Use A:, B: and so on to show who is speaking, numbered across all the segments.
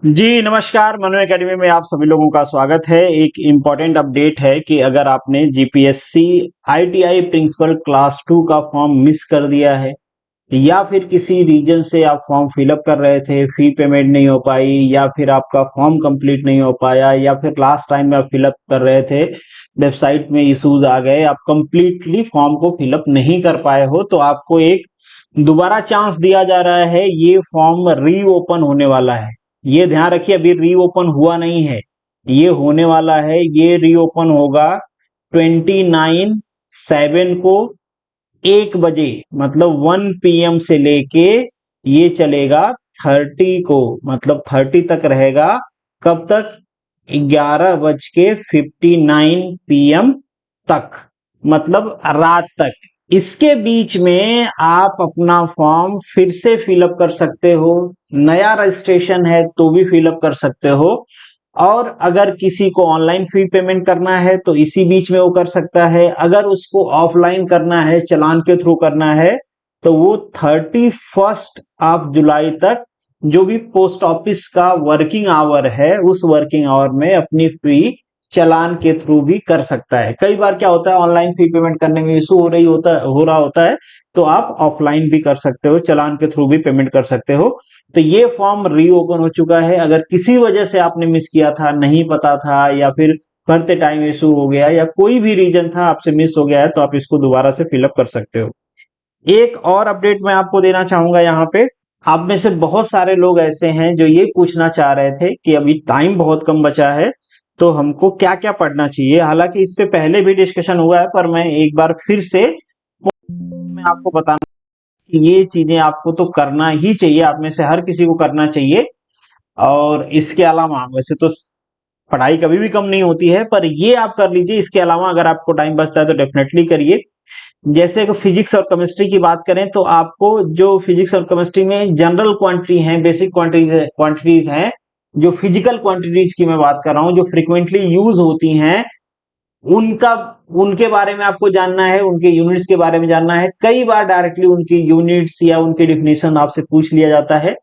A: जी, नमस्कार। मनु एकेडमी में आप सभी लोगों का स्वागत है। एक इम्पोर्टेंट अपडेट है कि अगर आपने जीपीएससी आईटीआई प्रिंसिपल क्लास 2 का फॉर्म मिस कर दिया है या फिर किसी रीजन से आप फॉर्म फिलअप कर रहे थे, फी पेमेंट नहीं हो पाई या फिर आपका फॉर्म कंप्लीट नहीं हो पाया या फिर लास्ट टाइम में आप फिलअप कर रहे थे, वेबसाइट में इश्यूज आ गए, आप कंप्लीटली फॉर्म को फिलअप नहीं कर पाए हो, तो आपको एक दोबारा चांस दिया जा रहा है। ये फॉर्म रीओपन होने वाला है। ये ध्यान रखिए, अभी रीओपन हुआ नहीं है, ये होने वाला है। ये रीओपन होगा 29/7 को 1 बजे, मतलब 1 PM से लेके ये चलेगा 30 को, मतलब 30 तक रहेगा। कब तक? 11:59 PM तक, मतलब रात तक। इसके बीच में आप अपना फॉर्म फिर से फिलअप कर सकते हो, नया रजिस्ट्रेशन है तो भी फिलअप कर सकते हो। और अगर किसी को ऑनलाइन फी पेमेंट करना है तो इसी बीच में वो कर सकता है। अगर उसको ऑफलाइन करना है, चालान के थ्रू करना है, तो वो 31 जुलाई तक जो भी पोस्ट ऑफिस का वर्किंग आवर है उस वर्किंग आवर में अपनी फी चालान के थ्रू भी कर सकता है। कई बार क्या होता है, ऑनलाइन फी पेमेंट करने में इशू हो रहा होता है, तो आप ऑफलाइन भी कर सकते हो, चालान के थ्रू भी पेमेंट कर सकते हो। तो ये फॉर्म रीओपन हो चुका है। अगर किसी वजह से आपने मिस किया था, नहीं पता था या फिर भरते टाइम इशू हो गया या कोई भी रीजन था आपसे मिस हो गया है, तो आप इसको दोबारा से फिलअप कर सकते हो। एक और अपडेट मैं आपको देना चाहूंगा यहाँ पे। आप में से बहुत सारे लोग ऐसे हैं जो ये पूछना चाह रहे थे कि अभी टाइम बहुत कम बचा है, तो हमको क्या क्या पढ़ना चाहिए। हालांकि इस पे पहले भी डिस्कशन हुआ है, पर मैं एक बार फिर से मैं आपको बताना कि ये चीजें आपको तो करना ही चाहिए, आप में से हर किसी को करना चाहिए। और इसके अलावा वैसे तो पढ़ाई कभी भी कम नहीं होती है, पर ये आप कर लीजिए। इसके अलावा अगर आपको टाइम बचता है तो डेफिनेटली करिए। जैसे कि फिजिक्स और केमिस्ट्री की बात करें तो आपको जो फिजिक्स और केमिस्ट्री में जनरल क्वांटिटी हैं, बेसिक क्वांटिटीज हैं, जो फिजिकल क्वांटिटीज की मैं बात कर रहा हूं, जो फ्रीक्वेंटली यूज होती हैं, उनका उनके बारे में आपको जानना है, उनके यूनिट्स के बारे में जानना है। कई बार डायरेक्टली उनकी यूनिट्स या उनकी डिफिनेशन आपसे पूछ लिया जाता है।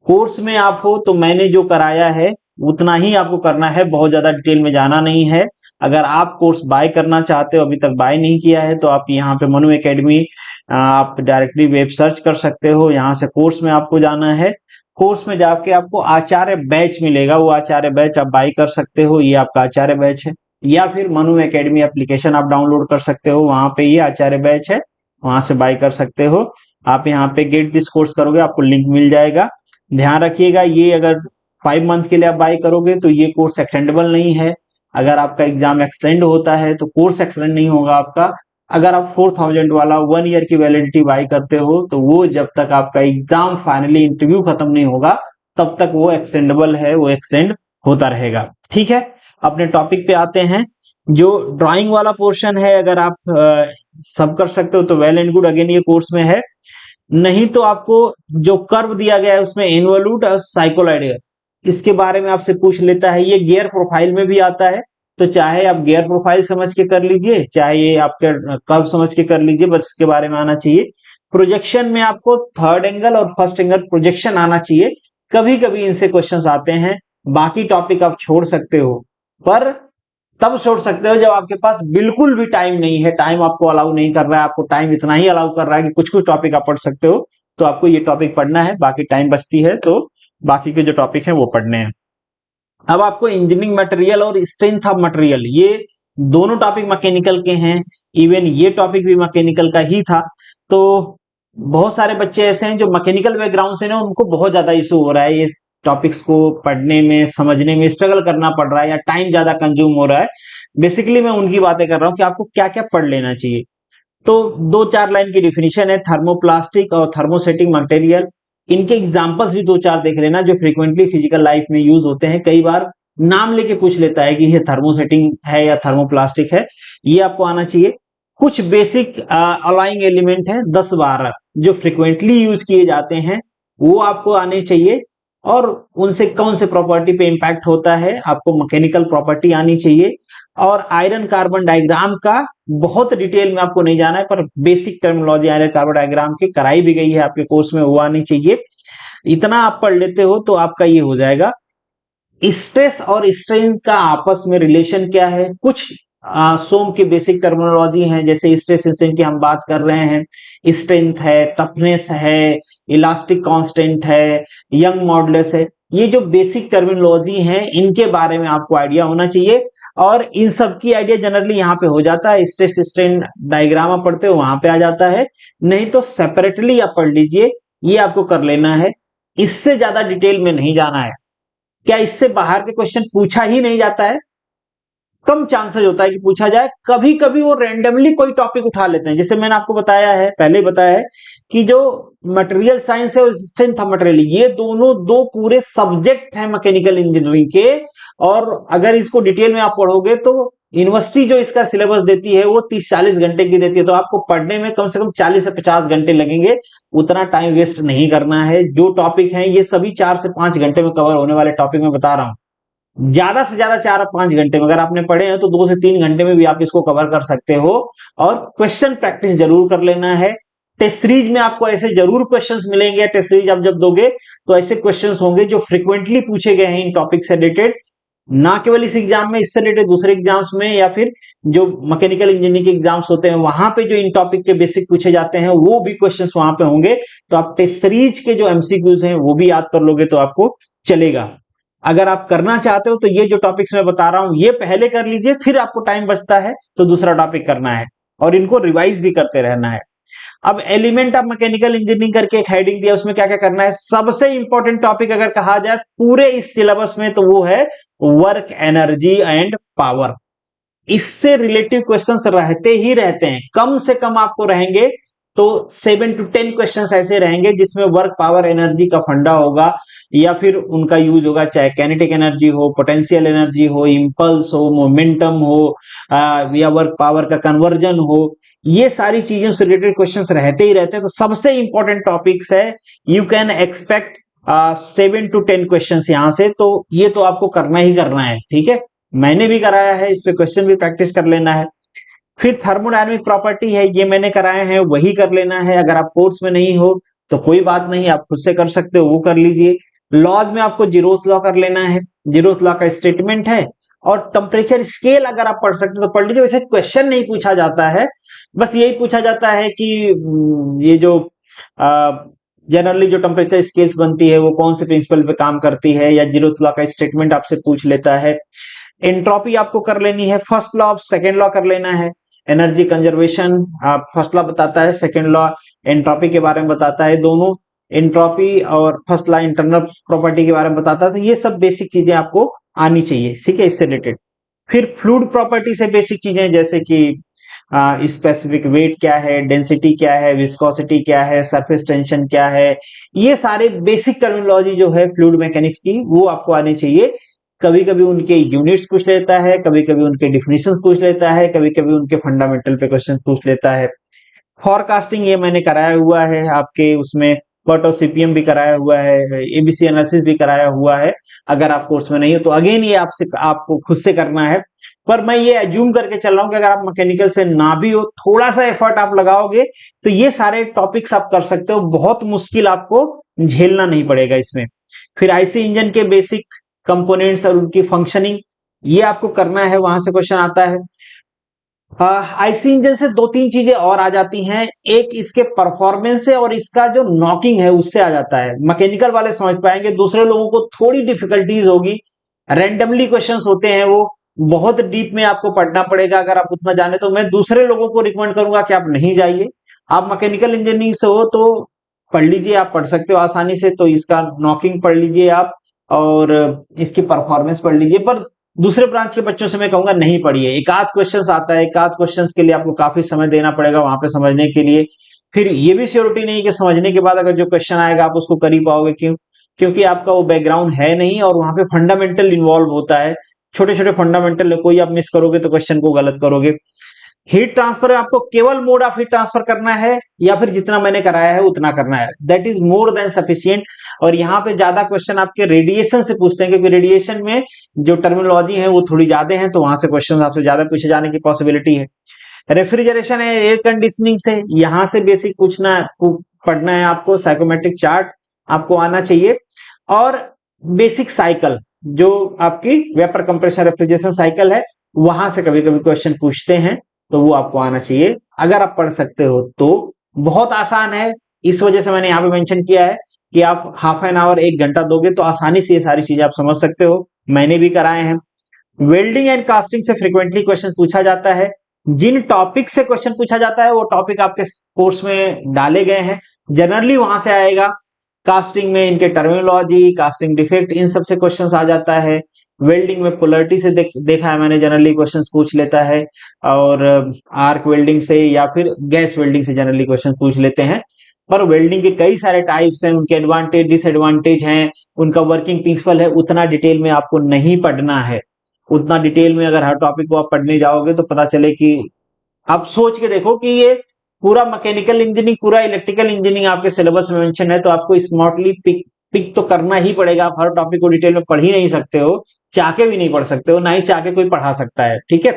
A: कोर्स में आप हो तो मैंने जो कराया है उतना ही आपको करना है, बहुत ज्यादा डिटेल में जाना नहीं है। अगर आप कोर्स बाय करना चाहते हो, अभी तक बाय नहीं किया है, तो आप यहाँ पे मनु एकेडमी आप डायरेक्टली वेब सर्च कर सकते हो। यहाँ से कोर्स में आपको जाना है। कोर्स में जाके आपको आचार्य बैच मिलेगा, वो आचार्य बैच आप बाय कर सकते हो, ये आपका आचार्य बैच है। या फिर मनु एकेडमी एप्लीकेशन आप डाउनलोड कर सकते हो, वहां पे ये आचार्य बैच है, वहां से बाय कर सकते हो। आप यहाँ पे गेट दिस कोर्स करोगे, आपको लिंक मिल जाएगा। ध्यान रखिएगा, ये अगर 5 मंथ के लिए आप बाय करोगे तो ये कोर्स एक्सटेंडेबल नहीं है। अगर आपका एग्जाम एक्सटेंड होता है तो कोर्स एक्सटेंड नहीं होगा आपका। अगर आप 4000 वाला 1 ईयर की वैलिडिटी बाय करते हो तो वो जब तक आपका एग्जाम फाइनली इंटरव्यू खत्म नहीं होगा तब तक वो एक्सटेंडेबल है, वो एक्सटेंड होता रहेगा। ठीक है, अपने टॉपिक पे आते हैं। जो ड्राइंग वाला पोर्शन है, अगर आप सब कर सकते हो तो वेल एंड गुड, अगेन ये कोर्स में है। नहीं तो आपको जो कर्व दिया गया है उसमें इन्वॉल्यूट और साइक्लोइड, इसके बारे में आपसे पूछ लेता है। ये गियर प्रोफाइल में भी आता है, तो चाहे आप गियर प्रोफाइल समझ के कर लीजिए, चाहे ये आपके कर्व समझ के कर लीजिए, बस इसके बारे में आना चाहिए। प्रोजेक्शन में आपको थर्ड एंगल और फर्स्ट एंगल प्रोजेक्शन आना चाहिए। कभी कभी इनसे क्वेश्चंस आते हैं, बाकी टॉपिक आप छोड़ सकते हो, पर तब छोड़ सकते हो जब आपके पास बिल्कुल भी टाइम नहीं है, टाइम आपको अलाउ नहीं कर रहा है, आपको टाइम इतना ही अलाउ कर रहा है कि कुछ कुछ टॉपिक आप पढ़ सकते हो, तो आपको ये टॉपिक पढ़ना है। बाकी टाइम बचती है तो बाकी के जो टॉपिक हैं वो पढ़ने हैं। अब आपको इंजीनियरिंग मटेरियल और स्ट्रेंथ ऑफ मटेरियल, ये दोनों टॉपिक मैकेनिकल के हैं। इवन ये टॉपिक भी मैकेनिकल का ही था। तो बहुत सारे बच्चे ऐसे हैं जो मैकेनिकल बैकग्राउंड से ना, उनको बहुत ज्यादा इशू हो रहा है ये टॉपिक्स को पढ़ने में, समझने में स्ट्रगल करना पड़ रहा है या टाइम ज्यादा कंज्यूम हो रहा है। बेसिकली मैं उनकी बातें कर रहा हूँ कि आपको क्या क्या पढ़ लेना चाहिए। तो 2-4 लाइन की डिफिनीशन है, थर्मोप्लास्टिक और थर्मोसेटिक मटेरियल। इनके एग्जांपल्स भी 2-4 देख लेना जो फ्रीक्वेंटली फिजिकल लाइफ में यूज होते हैं। कई बार नाम लेके पूछ लेता है कि ये थर्मोसेटिंग है या थर्मोप्लास्टिक है, ये आपको आना चाहिए। कुछ बेसिक अलाइंग एलिमेंट है 10-12 जो फ्रीक्वेंटली यूज किए जाते हैं, वो आपको आने चाहिए। और उनसे कौन से प्रॉपर्टी पे इंपैक्ट होता है, आपको मैकेनिकल प्रॉपर्टी आनी चाहिए। और आयरन कार्बन डायग्राम का बहुत डिटेल में आपको नहीं जाना है, पर basic terminology iron carbon diagram की कराई भी गई है आपके कोर्स में, वो आनी चाहिए। इतना आप पढ़ लेते हो तो आपका ये हो जाएगा। स्ट्रेस और स्ट्रेन का आपस में रिलेशन क्या है, कुछ सोम की बेसिक टर्मिनोलॉजी है, जैसे स्ट्रेस स्ट्रेन की हम बात कर रहे हैं, स्ट्रेंथ है, टफनेस है, इलास्टिक कांस्टेंट है, यंग मॉडुलस है। ये जो बेसिक टर्मिनोलॉजी है इनके बारे में आपको आइडिया होना चाहिए, और इन सब की आइडिया जनरली यहाँ पे हो जाता है, स्ट्रेस स्ट्रेन डायग्राम आप पढ़ते हो वहां पे आ जाता है, नहीं तो सेपरेटली आप पढ़ लीजिए, ये आपको कर लेना है। इससे ज्यादा डिटेल में नहीं जाना है। क्या इससे बाहर के क्वेश्चन पूछा ही नहीं जाता है? कम चांसेस होता है कि पूछा जाए, कभी कभी वो रैंडमली कोई टॉपिक उठा लेते हैं, जैसे मैंने आपको बताया है, पहले बताया है कि जो मटेरियल साइंस है और स्ट्रेंथ ऑफ मटेरियल, ये दोनों दो पूरे सब्जेक्ट हैं मैकेनिकल इंजीनियरिंग के, और अगर इसको डिटेल में आप पढ़ोगे तो यूनिवर्सिटी जो इसका सिलेबस देती है वो 30-40 घंटे की देती है, तो आपको पढ़ने में कम से कम 40 से 50 घंटे लगेंगे। उतना टाइम वेस्ट नहीं करना है। जो टॉपिक है ये सभी 4 से 5 घंटे में कवर होने वाले टॉपिक में बता रहा हूं, ज्यादा से ज्यादा 4-5 घंटे में अगर आपने पढ़े हैं तो 2 से 3 घंटे में भी आप इसको कवर कर सकते हो। और क्वेश्चन प्रैक्टिस जरूर कर लेना है। टेस्ट सीरीज में आपको ऐसे जरूर क्वेश्चंस मिलेंगे, टेस्ट सीरीज आप जब दोगे तो ऐसे क्वेश्चंस होंगे जो फ्रिक्वेंटली पूछे गए हैं इन टॉपिक से रिलेटेड, ना केवल इस एग्जाम में, इससे रिलेटेड दूसरे एग्जाम्स में, या फिर जो मैकेनिकल इंजीनियरिंग के एग्जाम्स होते हैं वहां पे जो इन टॉपिक के बेसिक पूछे जाते हैं वो भी क्वेश्चंस वहां पे होंगे। तो आप टेस्ट सीरीज के जो एमसीक्यूज हैं वो भी याद कर लोगे तो आपको चलेगा। अगर आप करना चाहते हो तो ये जो टॉपिक्स मैं बता रहा हूं ये पहले कर लीजिए, फिर आपको टाइम बचता है तो दूसरा टॉपिक करना है, और इनको रिवाइज भी करते रहना है। अब एलिमेंट ऑफ मैकेनिकल इंजीनियरिंग करके एक हेडिंग दिया, उसमें क्या क्या करना है। सबसे इंपॉर्टेंट टॉपिक अगर कहा जाए पूरे इस सिलेबस में तो वो है वर्क एनर्जी एंड पावर। इससे रिलेटिव क्वेश्चंस रहते ही रहते हैं, कम से कम आपको रहेंगे तो 7 to 10 क्वेश्चंस ऐसे रहेंगे जिसमें वर्क पावर एनर्जी का फंडा होगा, या फिर उनका यूज होगा, चाहे कैनेटिक एनर्जी हो, पोटेंशियल एनर्जी हो, इंपल्स हो, मोमेंटम हो, या वर्क पावर का कन्वर्जन हो। ये सारी चीजों से रिलेटेड क्वेश्चंस रहते ही रहते हैं। तो सबसे इंपॉर्टेंट टॉपिक्स है, you can expect 7 to 10 question यहां से, तो ये तो आपको करना ही करना है, ठीक है। मैंने भी कराया है, इस पे क्वेश्चन भी प्रैक्टिस कर लेना है। फिर थर्मोडायनेमिक प्रॉपर्टी है, ये मैंने कराए हैं, वही कर लेना है। अगर आप कोर्स में नहीं हो तो कोई बात नहीं, आप खुद से कर सकते हो, वो कर लीजिए। लॉज में आपको जीरोथ लॉ कर लेना है, जीरोथ लॉ का स्टेटमेंट है। और टेम्परेचर स्केल अगर आप पढ़ सकते हो तो पढ़ लीजिए, वैसे क्वेश्चन नहीं पूछा जाता है, बस यही पूछा जाता है कि ये जो जनरली जो टेम्परेचर स्केल्स बनती है वो कौन से प्रिंसिपल पे काम करती है, या जीरोथ लॉ का स्टेटमेंट आपसे पूछ लेता है। एंट्रोपी आपको कर लेनी है, फर्स्ट लॉ सेकेंड लॉ कर लेना है। एनर्जी कंजर्वेशन फर्स्ट लॉ बताता है, सेकेंड लॉ एंट्रोपी के बारे में बताता है। दोनों एंट्रोपी और फर्स्ट लॉ इंटरनल प्रॉपर्टी के बारे में बताता है। तो ये सब बेसिक चीजें आपको आनी चाहिए, ठीक है, इससे रिलेटेड। फिर फ्लूइड प्रॉपर्टी से बेसिक चीजें जैसे कि स्पेसिफिक वेट क्या है, डेंसिटी क्या है, विस्कोसिटी क्या है, सरफेस टेंशन क्या है, ये सारे बेसिक टर्मिनोलॉजी जो है फ्लूइड मैकेनिक्स की वो आपको आनी चाहिए। कभी कभी उनके यूनिट्स पूछ लेता है, कभी कभी उनके डिफिनेशन पूछ लेता है, कभी कभी उनके फंडामेंटल पे क्वेश्चन पूछ लेता है। फॉरकास्टिंग ये मैंने कराया हुआ है आपके उसमें, बट सीपीएम भी कराया हुआ है, एबीसी एनालिसिस भी कराया हुआ है। अगर आप कोर्स में नहीं हो तो अगेन ये आपसे आपको खुद से करना है। पर मैं ये एज्यूम करके चल रहा हूं कि अगर आप मैकेनिकल से ना भी हो, थोड़ा सा एफर्ट आप लगाओगे तो ये सारे टॉपिक्स आप कर सकते हो, बहुत मुश्किल आपको झेलना नहीं पड़ेगा इसमें। फिर आईसी इंजन के बेसिक कंपोनेंट्स और उनकी फंक्शनिंग, ये आपको करना है, वहां से क्वेश्चन आता है। आईसी इंजन से 2-3 चीजें और आ जाती हैं, एक इसके परफॉर्मेंस से और इसका जो नॉकिंग है उससे आ जाता है। मैकेनिकल वाले समझ पाएंगे, दूसरे लोगों को थोड़ी डिफिकल्टीज होगी। रैंडमली क्वेश्चंस होते हैं, वो बहुत डीप में आपको पढ़ना पड़ेगा। अगर आप उतना जाने तो मैं दूसरे लोगों को रिकमेंड करूंगा कि आप नहीं जाइए। आप मैकेनिकल इंजीनियरिंग से हो तो पढ़ लीजिए, आप पढ़ सकते हो आसानी से, तो इसका नॉकिंग पढ़ लीजिए आप, और इसकी परफॉर्मेंस पढ़ लीजिए। पर दूसरे ब्रांच के बच्चों से मैं कहूंगा नहीं पढ़िए, एक आध क्वेश्चन आता है, एक आध क्वेश्चन के लिए आपको काफी समय देना पड़ेगा वहां पे समझने के लिए। फिर ये भी श्योरिटी नहीं कि समझने के बाद अगर जो क्वेश्चन आएगा आप उसको कर ही पाओगे, क्यों? क्योंकि आपका वो बैकग्राउंड है नहीं, और वहां पे फंडामेंटल इन्वॉल्व होता है, छोटे छोटे फंडामेंटल, कोई आप मिस करोगे तो क्वेश्चन को गलत करोगे। हीट ट्रांसफर आपको केवल मोड ऑफ हीट ट्रांसफर करना है, या फिर जितना मैंने कराया है उतना करना है, that is more than sufficient. और यहाँ पे ज्यादा क्वेश्चन आपके रेडिएशन से पूछते हैं, क्योंकि रेडिएशन में जो टर्मिनोलॉजी है वो थोड़ी ज्यादा है, तो वहां से क्वेश्चन आपसे ज्यादा पूछे जाने की पॉसिबिलिटी है। रेफ्रिजरेशन है, एयर कंडीशनिंग से, यहां से बेसिक पूछना पढ़ना है आपको। साइकोमेट्रिक चार्ट आपको आना चाहिए, और बेसिक साइकिल, जो आपकी वेपर कंप्रेशन रेफ्रिजरेशन साइकिल है, वहां से कभी कभी क्वेश्चन पूछते हैं, तो वो आपको आना चाहिए अगर आप पढ़ सकते हो तो। बहुत आसान है, इस वजह से मैंने यहाँ पे मेंशन किया है कि आप हाफ एन आवर 1 घंटा दोगे तो आसानी से ये सारी चीजें आप समझ सकते हो। मैंने भी कराए हैं। वेल्डिंग एंड कास्टिंग से फ्रीक्वेंटली क्वेश्चन पूछा जाता है। जिन टॉपिक से क्वेश्चन पूछा जाता है वो टॉपिक आपके कोर्स में डाले गए हैं, जनरली वहां से आएगा। कास्टिंग में इनके टर्मिनोलॉजी, कास्टिंग डिफेक्ट, इन सब से क्वेश्चंस आ जाता है। वेल्डिंग में पोलरिटी से देखा है मैंने, जनरली क्वेश्चंस पूछ लेता है। और आर्क वेल्डिंग से या फिर गैस वेल्डिंग से जनरली क्वेश्चन पूछ लेते हैं। पर वेल्डिंग के कई सारे टाइप्स हैं, उनके एडवांटेज डिसएडवांटेज हैं, उनका वर्किंग प्रिंसिपल है, उतना डिटेल में आपको नहीं पढ़ना है। उतना डिटेल में अगर हर टॉपिक को आप पढ़ने जाओगे तो पता चले कि आप सोच के देखो कि ये पूरा मैकेनिकल इंजीनियरिंग, पूरा इलेक्ट्रिकल इंजीनियरिंग आपके सिलेबस में मेंशन है, तो आपको स्मार्टली पिक पिक तो करना ही पड़ेगा। आप हर टॉपिक को डिटेल में पढ़ ही नहीं सकते हो, चाह के भी नहीं पढ़ सकते हो, ना ही चाह के कोई पढ़ा सकता है, ठीक है।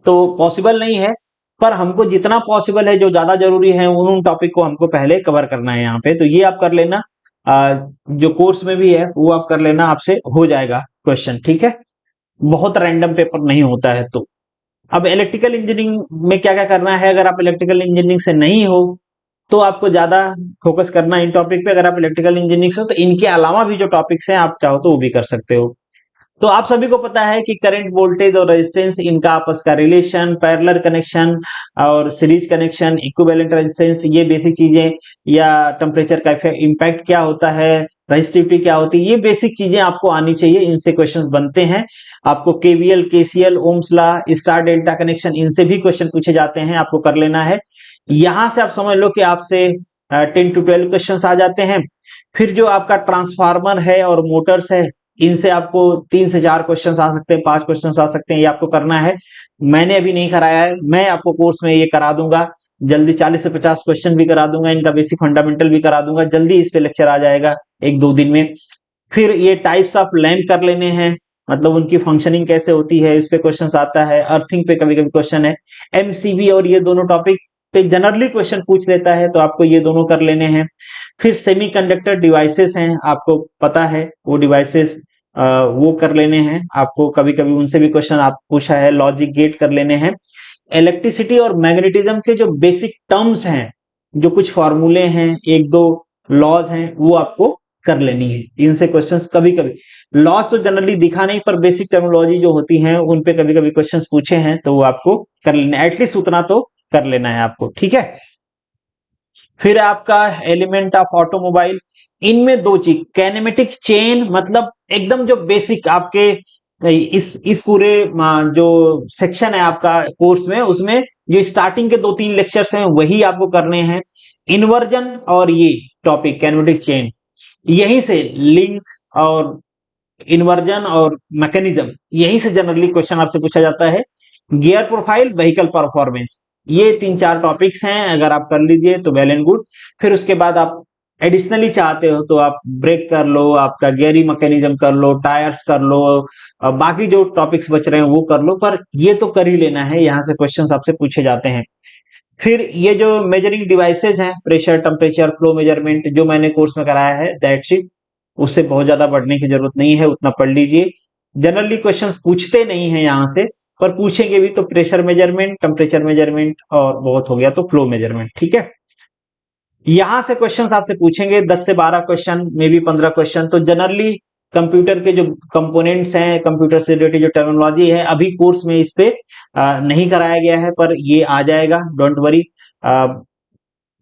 A: तो पॉसिबल नहीं है, पर हमको जितना पॉसिबल है, जो ज्यादा जरूरी है उन टॉपिक को हमको पहले कवर करना है यहाँ पे। तो ये आप कर लेना, जो कोर्स में भी है वो आप कर लेना, आपसे हो जाएगा क्वेश्चन, ठीक है। बहुत रैंडम पेपर नहीं होता है। तो अब इलेक्ट्रिकल इंजीनियरिंग में क्या क्या करना है, अगर आप इलेक्ट्रिकल इंजीनियरिंग से नहीं हो तो आपको ज्यादा फोकस करना है इन टॉपिक पे। अगर आप इलेक्ट्रिकल इंजीनियरिंग से हो तो इनके अलावा भी जो टॉपिक्स हैं आप चाहो तो वो भी कर सकते हो। तो आप सभी को पता है कि करंट, वोल्टेज और रेजिस्टेंस, इनका आपस का रिलेशन, पैरेलल कनेक्शन और सीरीज कनेक्शन, इक्विवेलेंट रेजिस्टेंस, ये बेसिक चीजें, या टेम्परेचर का इम्पैक्ट क्या होता है, रेजिस्टिविटी क्या होती है, ये बेसिक चीजें आपको आनी चाहिए। इनसे क्वेश्चंस बनते हैं। आपको KVL, KCL, Ohm's law, star delta connection, इनसे भी क्वेश्चन पूछे जाते हैं, आपको कर लेना है। यहां से आप समझ लो कि आपसे 10 to 12 क्वेश्चन आ जाते हैं। फिर जो आपका ट्रांसफार्मर है और मोटर्स है, इनसे आपको 3 से 4 क्वेश्चन आ सकते हैं, 5 क्वेश्चन आ सकते हैं, ये आपको करना है। मैंने अभी नहीं कराया है, मैं आपको कोर्स में ये करा दूंगा जल्दी। 40 से 50 क्वेश्चन भी करा दूंगा, इनका बेसिक फंडामेंटल भी करा दूंगा जल्दी। इस पे लेक्चर आ जाएगा 1-2 दिन में। फिर ये टाइप्स ऑफ लैंप कर लेने हैं, मतलब उनकी फंक्शनिंग कैसे होती है, इस पे क्वेश्चन आता है। अर्थिंग पे कभी कभी क्वेश्चन है। एमसीबी और ये दोनों टॉपिक पे जनरली क्वेश्चन पूछ लेता है, तो आपको ये दोनों कर लेने हैं। फिर सेमीकंडक्टर डिवाइसेस हैं, आपको पता है वो डिवाइसेस, वो कर लेने हैं आपको, कभी कभी उनसे भी क्वेश्चन आप पूछा है। लॉजिक गेट कर लेने हैं। इलेक्ट्रिसिटी और मैग्नेटिज्म के जो बेसिक टर्म्स हैं, जो कुछ फॉर्मूले हैं, 1-2 लॉज हैं, वो आपको कर लेनी है। इनसे क्वेश्चंस कभी कभी, लॉज तो जनरली दिखा नहीं, पर बेसिक टर्मिनोलॉजी जो होती हैं उन पे कभी कभी क्वेश्चंस पूछे हैं, तो वो आपको कर लेना है। एटलीस्ट उतना तो कर लेना है आपको, ठीक है। फिर आपका एलिमेंट ऑफ ऑटोमोबाइल, इनमें 2 चीज, कैनेमेटिक चेन, मतलब एकदम जो बेसिक आपके इस पूरे जो सेक्शन है आपका कोर्स में, उसमें जो स्टार्टिंग के 2-3 लेक्चर्स हैं वही आपको करने हैं। इन्वर्जन और ये टॉपिक कैनेमेटिक चेन, यहीं से लिंक और इन्वर्जन और मैकेनिज्म, यहीं से जनरली क्वेश्चन आपसे पूछा जाता है। गियर प्रोफाइल, व्हीकल परफॉर्मेंस, ये 3-4 टॉपिक्स हैं, अगर आप कर लीजिए तो वेल एंड गुड। फिर उसके बाद आप एडिशनली चाहते हो तो आप ब्रेक कर लो, आपका गियरिंग मैकेनिज्म कर लो, टायर्स कर लो, बाकी जो टॉपिक्स बच रहे हैं वो कर लो, पर ये तो कर ही लेना है, यहाँ से क्वेश्चंस आपसे पूछे जाते हैं। फिर ये जो मेजरिंग डिवाइसेस हैं, प्रेशर, टेम्परेचर, फ्लो मेजरमेंट, जो मैंने कोर्स में कराया है दैट्स इट। उससे बहुत ज्यादा पढ़ने की जरूरत नहीं है, उतना पढ़ लीजिए। जनरली क्वेश्चंस पूछते नहीं है यहाँ से, पर पूछेंगे भी तो प्रेशर मेजरमेंट, टेम्परेचर मेजरमेंट, और बहुत हो गया तो फ्लो मेजरमेंट, ठीक है। यहां से क्वेश्चंस आपसे पूछेंगे 10 से 12 क्वेश्चन, मे बी 15 क्वेश्चन। तो जनरली कंप्यूटर के जो कंपोनेंट्स हैं, कंप्यूटर से रिलेटेड जो टेक्नोलॉजी है, अभी कोर्स में इस पे नहीं कराया गया है, पर ये आ जाएगा, डोंट वरी।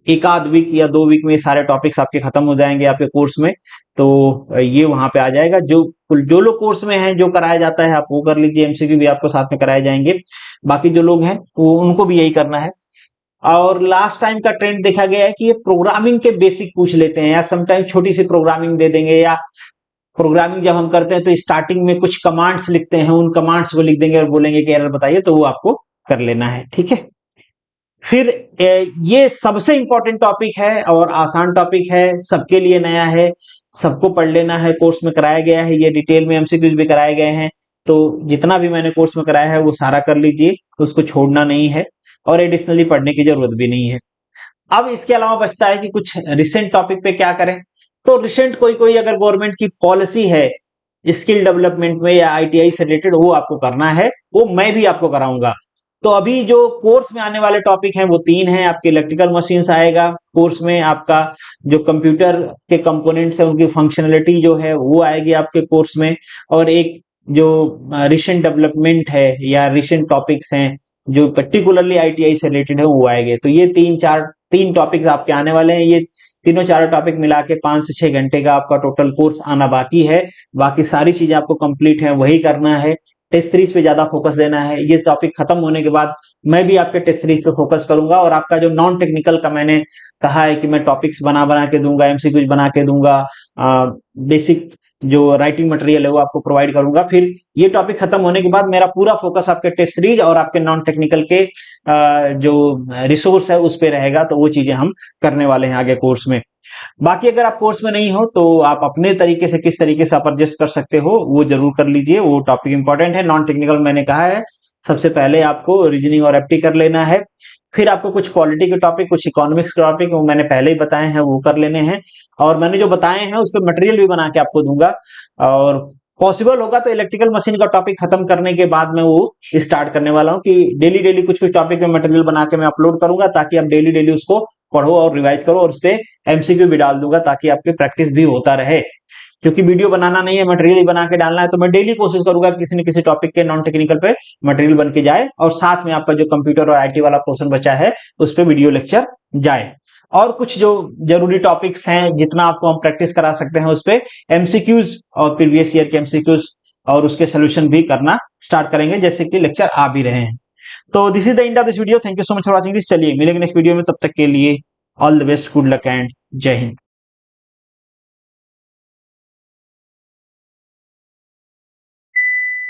A: 1 आध वीक या 2 वीक में सारे टॉपिक्स आपके खत्म हो जाएंगे आपके कोर्स में। तो ये वहां पे आ जाएगा। जो जो लोग कोर्स में हैं, जो कराया जाता है आप वो कर लीजिए, एमसीक्यू भी आपको साथ में कराए जाएंगे। बाकी जो लोग हैं वो उनको भी यही करना है। और लास्ट टाइम का ट्रेंड देखा गया है कि ये प्रोग्रामिंग के बेसिक पूछ लेते हैं, या समटाइम छोटी सी प्रोग्रामिंग दे देंगे, या प्रोग्रामिंग जब हम करते हैं तो स्टार्टिंग में कुछ कमांड्स लिखते हैं, उन कमांड्स को लिख देंगे और बोलेंगे कि एरर बताइए, तो वो आपको कर लेना है, ठीक है। फिर ये सबसे इंपॉर्टेंट टॉपिक है और आसान टॉपिक है, सबके लिए नया है, सबको पढ़ लेना है, कोर्स में कराया गया है, ये डिटेल में एमसीक्यूज भी कराए गए हैं। तो जितना भी मैंने कोर्स में कराया है वो सारा कर लीजिए, उसको छोड़ना नहीं है, और एडिशनली पढ़ने की जरूरत भी नहीं है। अब इसके अलावा बचता है कि कुछ रिसेंट टॉपिक पे क्या करें। तो रिसेंट कोई कोई अगर गवर्नमेंट की पॉलिसी है स्किल डेवलपमेंट में या आईटीआई से रिलेटेड, वो आपको करना है, वो मैं भी आपको कराऊंगा। तो अभी जो कोर्स में आने वाले टॉपिक हैं वो 3 हैं। आपके इलेक्ट्रिकल मशीन्स आएगा कोर्स में, आपका जो कंप्यूटर के कंपोनेंट्स है उनकी फंक्शनलिटी जो है वो आएगी आपके कोर्स में, और एक जो रिसेंट डेवलपमेंट है या रिसेंट टॉपिक्स हैं जो पर्टिकुलरली आईटीआई से रिलेटेड है वो आएंगे। तो ये 3 टॉपिक्स आपके आने वाले हैं। ये तीनों चारों टॉपिक मिला के 5 से 6 घंटे का आपका टोटल कोर्स आना बाकी है। बाकी सारी चीजें आपको कंप्लीट है, वही करना है। टेस्ट सीरीज पे ज्यादा फोकस देना है। ये टॉपिक खत्म होने के बाद मैं भी आपके टेस्ट सीरीज पे फोकस करूंगा, और आपका जो नॉन टेक्निकल का मैंने कहा है कि मैं टॉपिक्स बना बना के दूंगा, एमसीक्यूज बना के दूंगा, बेसिक जो राइटिंग मटेरियल है वो आपको प्रोवाइड करूंगा। फिर ये टॉपिक खत्म होने के बाद मेरा पूरा फोकस आपके टेस्ट सीरीज और आपके नॉन टेक्निकल के जो रिसोर्स है उस पे रहेगा। तो वो चीजें हम करने वाले हैं आगे कोर्स में। बाकी अगर आप कोर्स में नहीं हो तो आप अपने तरीके से किस तरीके से आप एडजस्ट कर सकते हो वो जरूर कर लीजिए, वो टॉपिक इंपॉर्टेंट है। नॉन टेक्निकल मैंने कहा है सबसे पहले आपको रीजनिंग और एप्टी कर लेना है, फिर आपको कुछ पॉलिटी के टॉपिक, कुछ इकोनॉमिक्स के टॉपिक वो मैंने पहले ही बताए हैं वो कर लेने हैं, और मैंने जो बताए हैं उस पर मटेरियल भी बना के आपको दूंगा। और पॉसिबल होगा तो इलेक्ट्रिकल मशीन का टॉपिक खत्म करने के बाद मैं वो स्टार्ट करने वाला हूँ कि डेली डेली कुछ कुछ टॉपिक में मटेरियल बना के मैं अपलोड करूंगा, ताकि आप डेली डेली उसको पढ़ो और रिवाइज करो, और उस पर एमसीक्यू भी डाल दूंगा ताकि आपकी प्रैक्टिस भी होता रहे। क्योंकि वीडियो बनाना नहीं है, मटेरियल ही बना के डालना है, तो मैं डेली कोशिश करूंगा किसी न किसी टॉपिक के नॉन टेक्निकल पे मटेरियल बन के जाए, और साथ में आपका जो कंप्यूटर और आईटी वाला पोर्शन बचा है उस पर वीडियो लेक्चर जाए। और कुछ जो जरूरी टॉपिक्स हैं जितना आपको हम प्रैक्टिस करा सकते हैं उस पे एमसीक्यूज और प्रीवियस ईयर के एमसीक्यूज और उसके सोल्यूशन भी करना स्टार्ट करेंगे, जैसे कि लेक्चर आ भी रहे हैं। तो this is the end of this video. Thank you so much for watching this. चलिए मिलेंगे नेक्स्ट वीडियो में, तब तक के लिए all the best, good luck and जय हिंद।